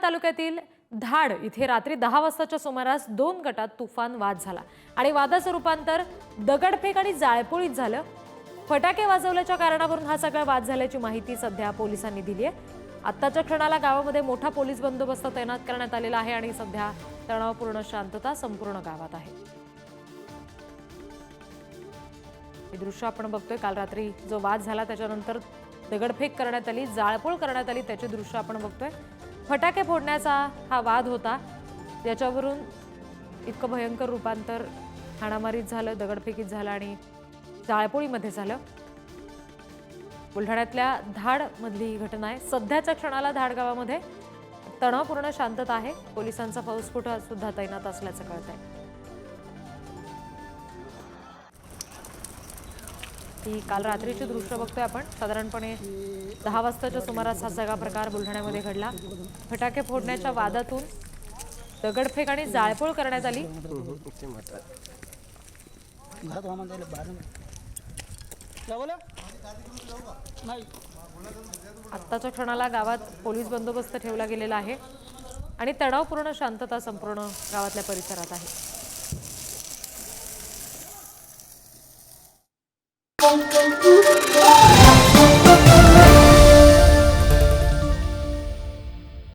तालुक्यातील धाड इथे रात्री 10 वाजताच्या सुमारास 2 गटात तुफान वाद झाला आणि वादाचं रूपांतर दगडफेक आणि जाळपोळीत झालं। फटाके वाजवल्याच्या कारणावरून हा सगळा वाद झाल्याची माहिती सध्या पोलिसांनी दिली आहे। आत्ताच्या क्षणाला गावामध्ये मोठा पोलीस बंदोबस्त तैनात करण्यात आलेला आहे आणि सध्या तणावपूर्ण शांतता संपूर्ण गावात आहे। हे दृश्य आपण बघतोय। काल रात्री जो वाद झाला त्याच्यानंतर दगडफेक करण्यात आली, जाळपोळ करण्यात आली, त्याचे दृश्य आपण बघतोय। फटाके फोडण्याचा हा वाद होता, त्याच्यावरून इतकं भयंकर रूपांतर हाणामारीत झालं, दगडफेकीत झालं आणि जाळपोळीमध्ये झालं। बुलढाण्यातल्या धाड मधली घटना आहे। सध्याच्या क्षणाला धाड गावामध्ये तणावपूर्ण शांतता आहे। पोलिसांचा फौजफोटा सुद्धा तैनात असल्याचं कळतंय। ही काल रात्रीची दृश्य बघतोय आपण। साधारणपणे 10 वाजताच्या सुमारास हा सगळा प्रकार बुलढाण्यामध्ये घडला। फटाके फोडण्याच्या वादातून दगडफेक आणि जाळपोळ करण्यात आली। आत्ताच्या क्षणाला गावात पोलीस बंदोबस्त ठेवला गेलेला आहे आणि तणावपूर्ण शांतता संपूर्ण गावातल्या परिसरात आहे।